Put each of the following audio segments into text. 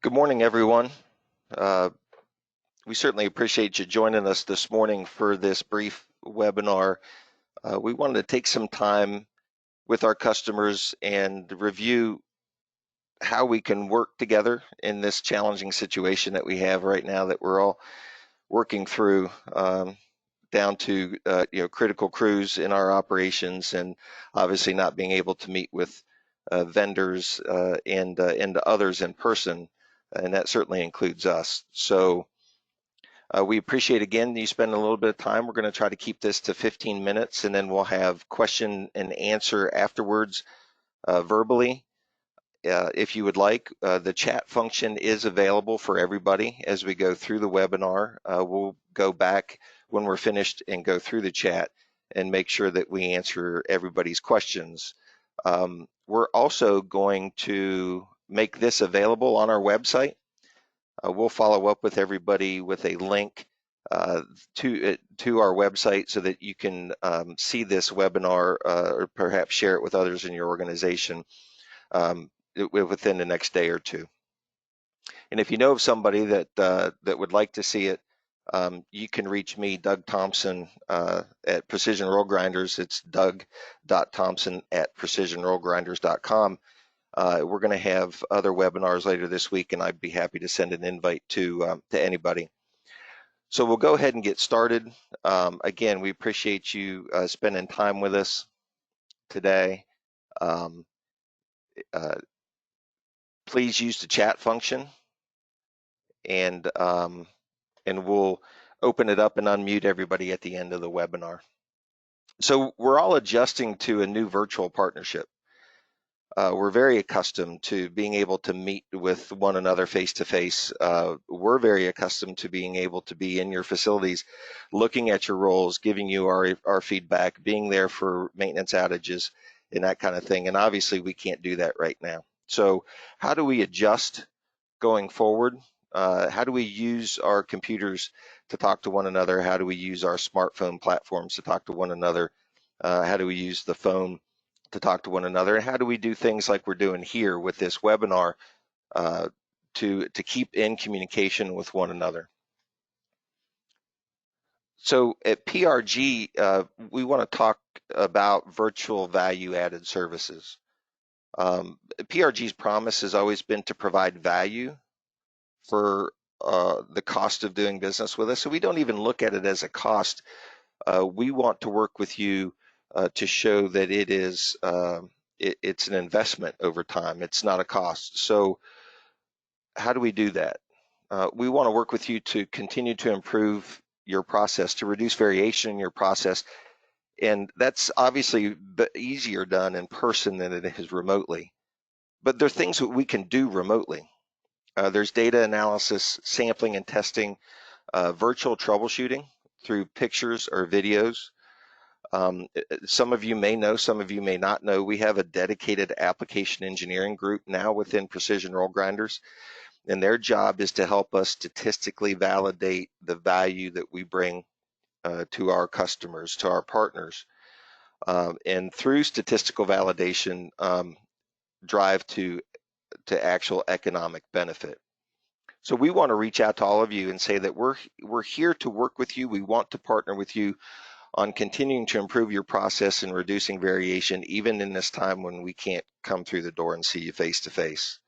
Good morning, everyone. Uh, we certainly appreciate you joining us this morning for this brief webinar. We wanted to take some time with our customers and review how we can work together in this challenging situation that we have right now that we're all working through, down to critical crews in our operations, and obviously not being able to meet with vendors and others in person, and that certainly includes us. So we appreciate again you spend a little bit of time. We're going to try to keep this to 15 minutes, and then we'll have question and answer afterwards verbally. If you would like, the chat function is available for everybody as we go through the webinar. We'll go back when we're finished and go through the chat and make sure that we answer everybody's questions. We're also going to make this available on our website. We'll follow up with everybody with a link to our website so that you can see this webinar or perhaps share it with others in your organization within the next day or two. And if you know of somebody that would like to see it, you can reach me, Doug Thompson, at Precision Roll Grinders. It's doug.thompson@precisionrollgrinders.com. We're going to have other webinars later this week, and I'd be happy to send an invite to anybody. So we'll go ahead and get started. Again, we appreciate you spending time with us today. Please use the chat function, and we'll open it up and unmute everybody at the end of the webinar. So we're all adjusting to a new virtual partnership. We're very accustomed to being able to meet with one another face to face. We're very accustomed to being able to be in your facilities, looking at your rolls, giving you our feedback, being there for maintenance outages and that kind of thing. And obviously we can't do that right now. So how do we adjust going forward? How do we use our computers to talk to one another? How do we use our smartphone platforms to talk to one another? How do we use the phone to talk to one another? And how do we do things like we're doing here with this webinar to keep in communication with one another? So at PRG, we want to talk about virtual value-added services. PRG's promise has always been to provide value for the cost of doing business with us. So we don't even look at it as a cost. We want to work with you to show that it is it's an investment over time. It's not a cost. So how do we do that? We want to work with you to continue to improve your process, to reduce variation in your process. And that's obviously easier done in person than it is remotely. But there are things that we can do remotely. There's data analysis, sampling and testing, virtual troubleshooting through pictures or videos. Some of you may know, some of you may not know, we have a dedicated application engineering group now within Precision Roll Grinders, and their job is to help us statistically validate the value that we bring to our customers, to our partners, and through statistical validation, drive to actual economic benefit. So we want to reach out to all of you and say that we're here to work with you. We want to partner with you on continuing to improve your process and reducing variation, even in this time when we can't come through the door and see you face to face.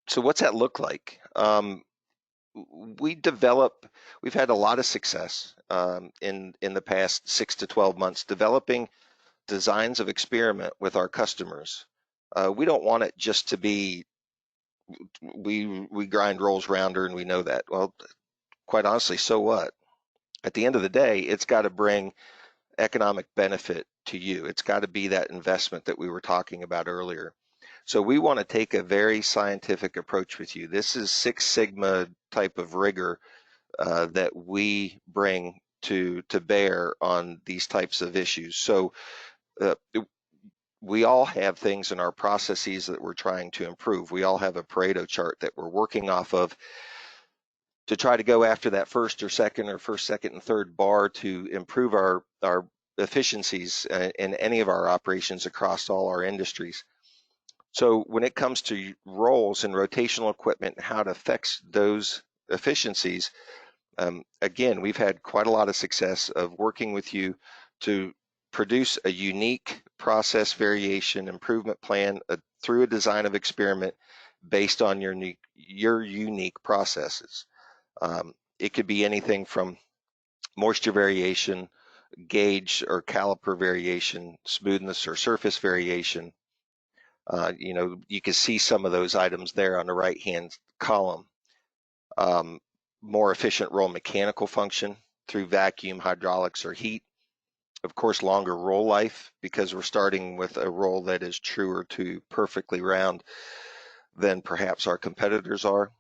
So what's that look like? We've had a lot of success in the past 6 to 12 months developing designs of experiment with our customers. We don't want it just to be we grind rolls rounder and we know that. Well, quite honestly, so what? At the end of the day, it's got to bring economic benefit to you. It's got to be that investment that we were talking about earlier. So we want to take a very scientific approach with you. This is Six Sigma type of rigor that we bring to bear on these types of issues. So we all have things in our processes that we're trying to improve. We all have a Pareto chart that we're working off of to try to go after that first, second, and third bar to improve our efficiencies in any of our operations across all our industries. So when it comes to rolls and rotational equipment and how it affects those efficiencies, again, we've had quite a lot of success of working with you to produce a unique process variation improvement plan through a design of experiment based on your unique processes. It could be anything from moisture variation, gauge or caliper variation, smoothness or surface variation. You can see some of those items there on the right-hand column. Um, More efficient roll mechanical function through vacuum, hydraulics, or heat. Of course, longer roll life because we're starting with a roll that is truer to perfectly round than perhaps our competitors are.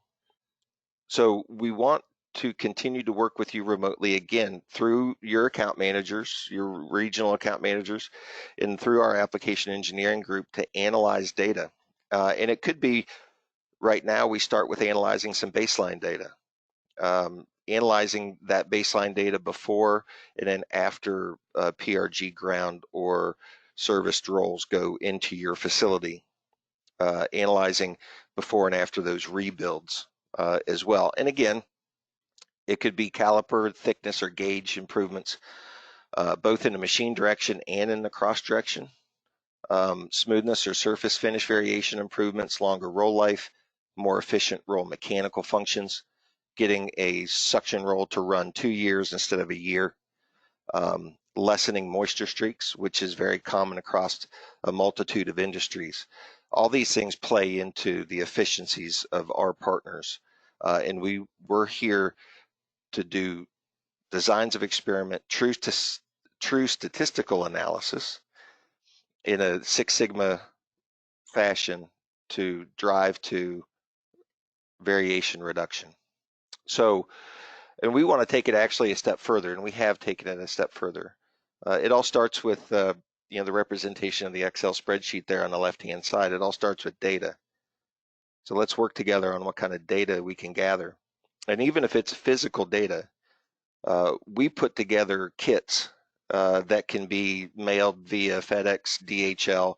So we want to continue to work with you remotely again through your account managers, your regional account managers, and through our application engineering group to analyze data. And it could be right now we start with analyzing some baseline data, analyzing that baseline data before and then after PRG ground or serviced rolls go into your facility, analyzing before and after those rebuilds as well. And again, it could be caliper thickness or gauge improvements, both in the machine direction and in the cross direction. Smoothness or surface finish variation improvements, longer roll life, more efficient roll mechanical functions, getting a suction roll to run 2 years instead of a year, lessening moisture streaks, which is very common across a multitude of industries. All these things play into the efficiencies of our partners. And we're here to do designs of experiment, true statistical analysis in a Six Sigma fashion to drive to variation reduction. So, and we want to take it actually a step further, and we have taken it a step further. It all starts with the representation of the Excel spreadsheet there on the left-hand side. It all starts with data. So let's work together on what kind of data we can gather. And even if it's physical data, we put together kits that can be mailed via FedEx, DHL.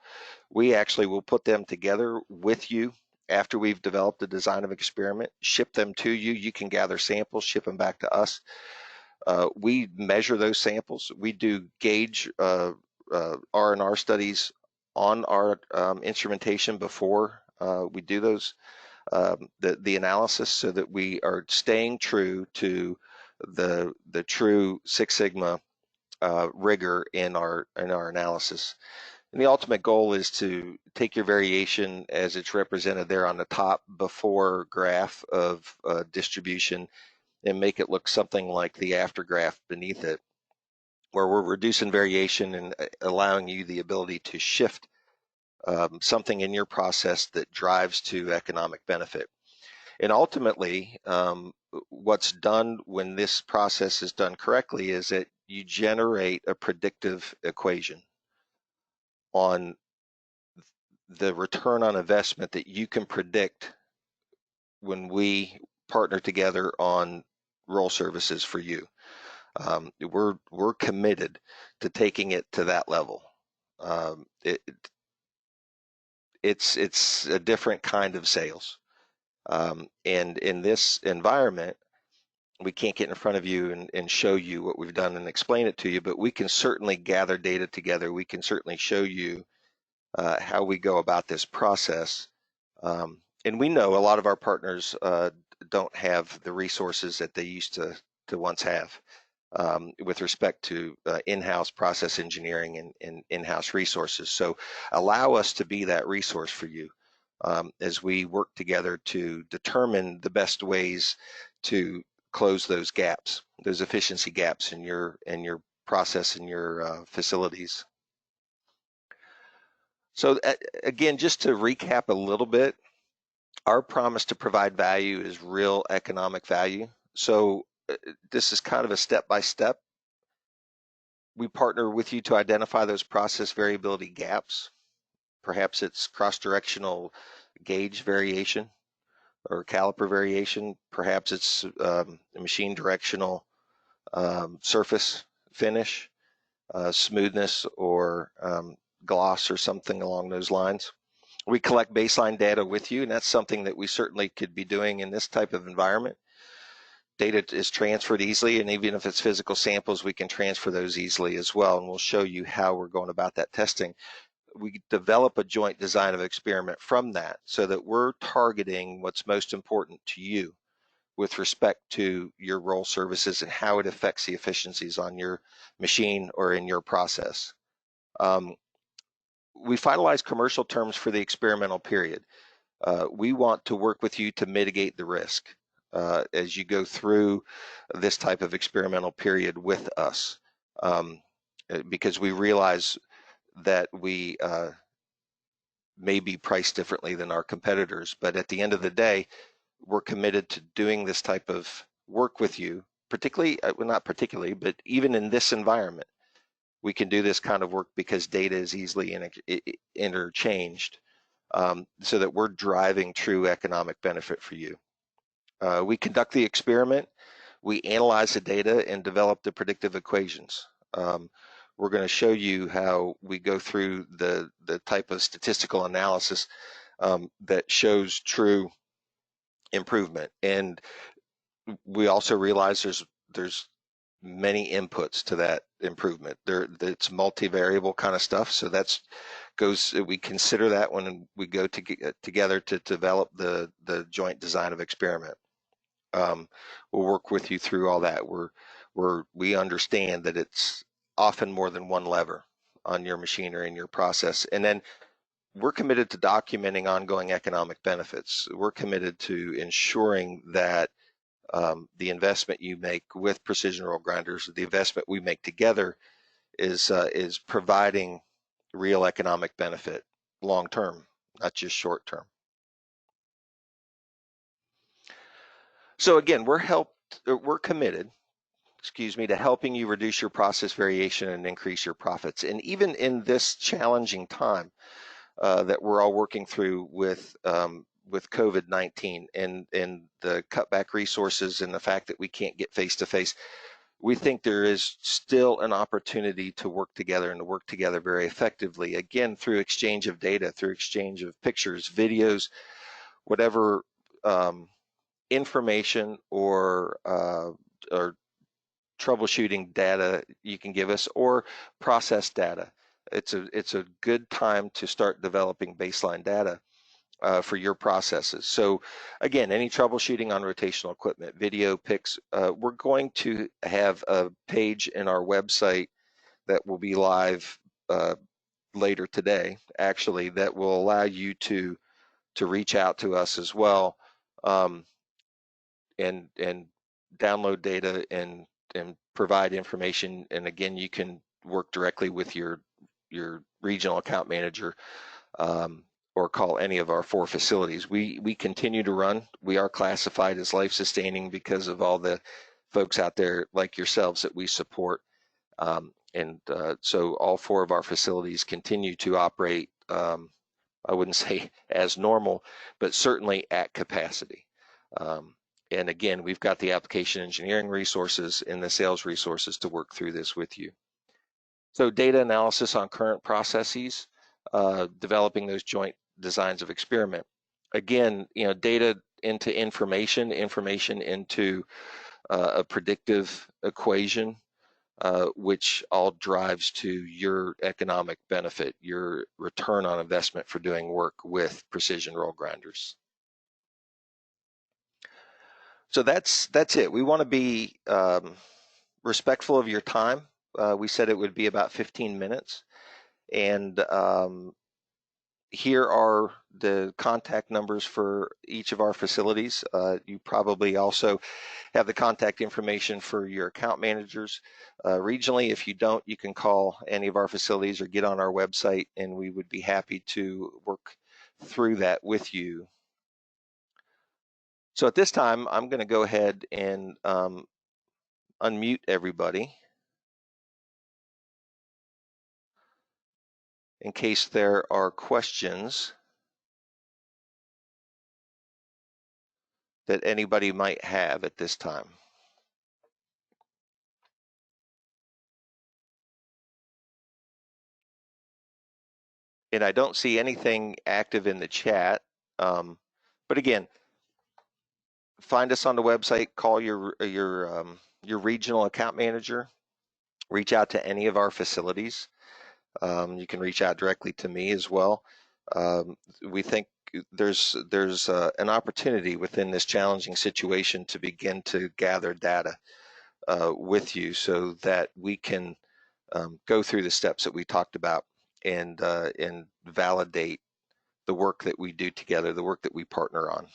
We actually will put them together with you after we've developed the design of experiment, ship them to you. You can gather samples, ship them back to us. We measure those samples. We do gauge R&R studies on our instrumentation before we do those the analysis, so that we are staying true to the true Six Sigma rigor in our analysis. And the ultimate goal is to take your variation as it's represented there on the top before graph of distribution and make it look something like the after graph beneath it, where we're reducing variation and allowing you the ability to shift something in your process that drives to economic benefit. And ultimately, what's done when this process is done correctly is that you generate a predictive equation on the return on investment that you can predict when we partner together on roll services for you. We're committed to taking it to that level. It's a different kind of sales. And in this environment, we can't get in front of you and show you what we've done and explain it to you, but we can certainly gather data together. We can certainly show you how we go about this process. And we know a lot of our partners don't have the resources that they used to once have with respect to in-house process engineering and in-house resources. So allow us to be that resource for you as we work together to determine the best ways to close those gaps, those efficiency gaps in your process and your facilities. So again, just to recap a little bit, our promise to provide value is real economic value. So this is kind of a step-by-step. We partner with you to identify those process variability gaps. Perhaps it's cross-directional gauge variation or caliper variation. Perhaps it's machine directional surface finish, smoothness or gloss or something along those lines. We collect baseline data with you, and that's something that we certainly could be doing in this type of environment. Data is transferred easily, and even if it's physical samples, we can transfer those easily as well, and we'll show you how we're going about that testing. We develop a joint design of experiment from that so that we're targeting what's most important to you with respect to your roll services and how it affects the efficiencies on your machine or in your process. We finalize commercial terms for the experimental period. We want to work with you to mitigate the risk as you go through this type of experimental period with us, because we realize that we may be priced differently than our competitors, but at the end of the day, we're committed to doing this type of work with you, particularly, well, not particularly, but even in this environment, we can do this kind of work because data is easily interchanged, so that we're driving true economic benefit for you. We conduct the experiment, we analyze the data and develop the predictive equations. We're going to show you how we go through the type of statistical analysis that shows true improvement. And we also realize there's many inputs to that improvement. It's multivariable kind of stuff. So we consider that when we go together to develop the joint design of experiment. We'll work with you through all that. We understand that it's often more than one lever on your machine or in your process. And then we're committed to documenting ongoing economic benefits. We're committed to ensuring that the investment you make with precision roll grinders, the investment we make together, is providing real economic benefit long term, not just short term. So again, we're committed, to helping you reduce your process variation and increase your profits. And even in this challenging time that we're all working through with COVID-19 and the cutback resources and the fact that we can't get face to face, we think there is still an opportunity to work together and to work together very effectively, again, through exchange of data, through exchange of pictures, videos, whatever information or troubleshooting data you can give us, or process data. It's a good time to start developing baseline data for your processes. So again, any troubleshooting on rotational equipment, video, pics, we're going to have a page in our website that will be live later today, actually, that will allow you to reach out to us as well, and download data and provide information. And again, you can work directly with your regional account manager, or call any of our 4 facilities. We continue to run. We are classified as life-sustaining because of all the folks out there like yourselves that we support. So all 4 of our facilities continue to operate, I wouldn't say as normal, but certainly at capacity. And again, we've got the application engineering resources and the sales resources to work through this with you. So data analysis on current processes, developing those joint designs of experiment. Again, data into information into a predictive equation, which all drives to your economic benefit, your return on investment for doing work with precision roll grinders. So that's it. We want to be respectful of your time. We said it would be about 15 minutes. And here are the contact numbers for each of our facilities. You probably also have the contact information for your account managers. Regionally, if you don't, you can call any of our facilities or get on our website, and we would be happy to work through that with you. So at this time, I'm going to go ahead and unmute everybody in case there are questions that anybody might have at this time. And I don't see anything active in the chat. But again, find us on the website, call your regional account manager, reach out to any of our facilities. You can reach out directly to me as well. We think there's an opportunity within this challenging situation to begin to gather data with you so that we can go through the steps that we talked about and validate the work that we do together, the work that we partner on.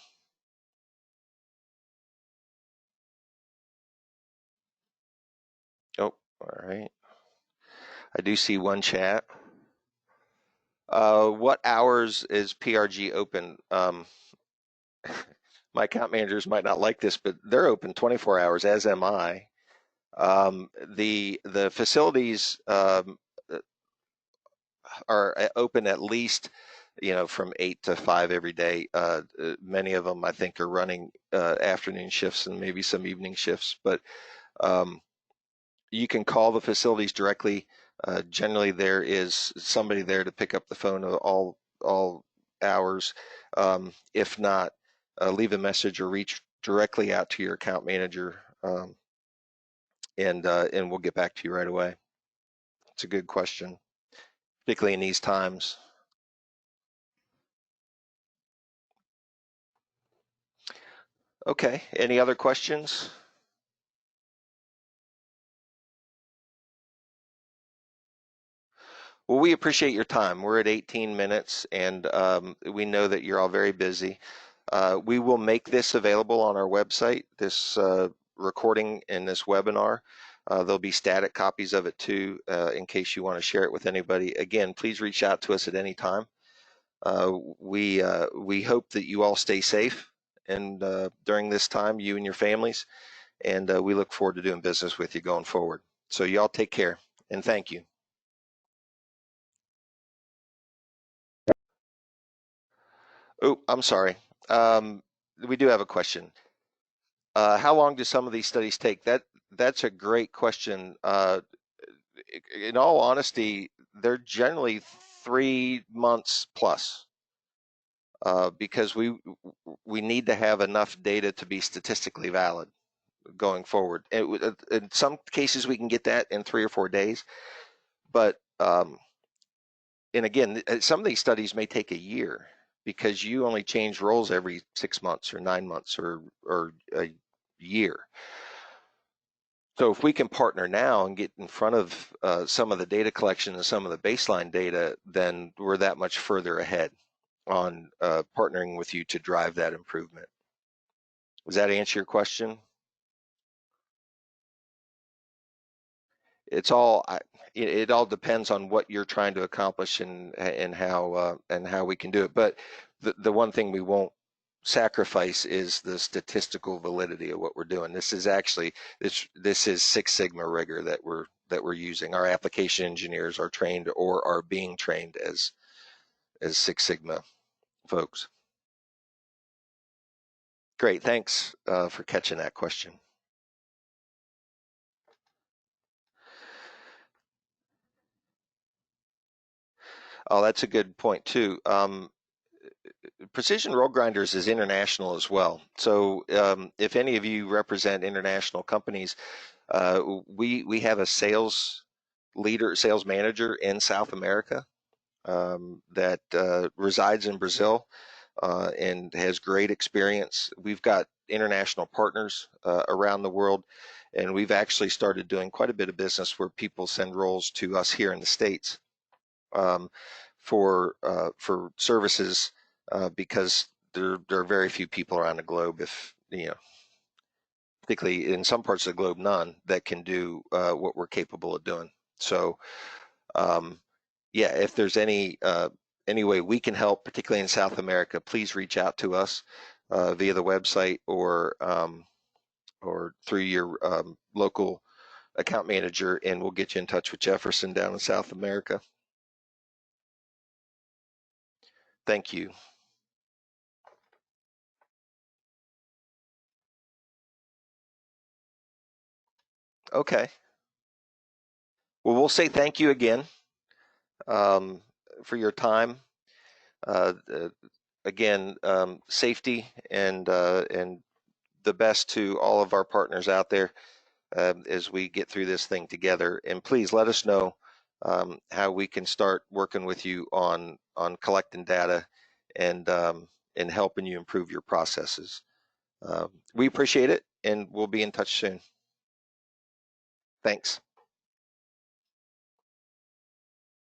Oh, all right. I do see one chat. What hours is PRG open? My account managers might not like this, but they're open 24 hours, as am I. The facilities are open at least, from 8 to 5 every day. Many of them, I think, are running afternoon shifts and maybe some evening shifts, but you can call the facilities directly. Generally, there is somebody there to pick up the phone all hours. If not, leave a message or reach directly out to your account manager, and we'll get back to you right away. It's a good question, particularly in these times. Okay, any other questions? Well, we appreciate your time. We're at 18 minutes, and we know that you're all very busy. We will make this available on our website, this recording in this webinar. There'll be static copies of it too, in case you want to share it with anybody. Again, please reach out to us at any time. We hope that you all stay safe and during this time, you and your families, and we look forward to doing business with you going forward. So y'all take care, and thank you. Oh, I'm sorry. We do have a question. How long do some of these studies take? That's a great question. In all honesty, they're generally 3 months plus, because we need to have enough data to be statistically valid going forward. In some cases, we can get that in 3 or 4 days, but and again, some of these studies may take a year because you only change roles every 6 months or 9 months or a year. So if we can partner now and get in front of some of the data collection and some of the baseline data, then we're that much further ahead on partnering with you to drive that improvement. Does that answer your question? It's all it all depends on what you're trying to accomplish and how we can do it. But the one thing we won't sacrifice is the statistical validity of what we're doing. This is actually this is Six Sigma rigor that we're using. Our application engineers are trained or are being trained as Six Sigma folks. Great, thanks for catching that question. Oh, that's a good point too. Precision Roll Grinders is international as well. So if any of you represent international companies, we have a sales leader, sales manager in South America that resides in Brazil and has great experience. We've got international partners around the world, and we've actually started doing quite a bit of business where people send rolls to us here in the States for services because there are very few people around the globe, if particularly in some parts of the globe, none that can do what we're capable of doing. So, yeah, if there's any way we can help, particularly in South America, please reach out to us via the website or through your local account manager, and we'll get you in touch with Jefferson down in South America. Thank you. Okay. Well, we'll say thank you again. for your time. Uh, uh, Again, safety and the best to all of our partners out there as we get through this thing together. And please let us know how we can start working with you on collecting data and helping you improve your processes. We appreciate it, and we'll be in touch soon. Thanks.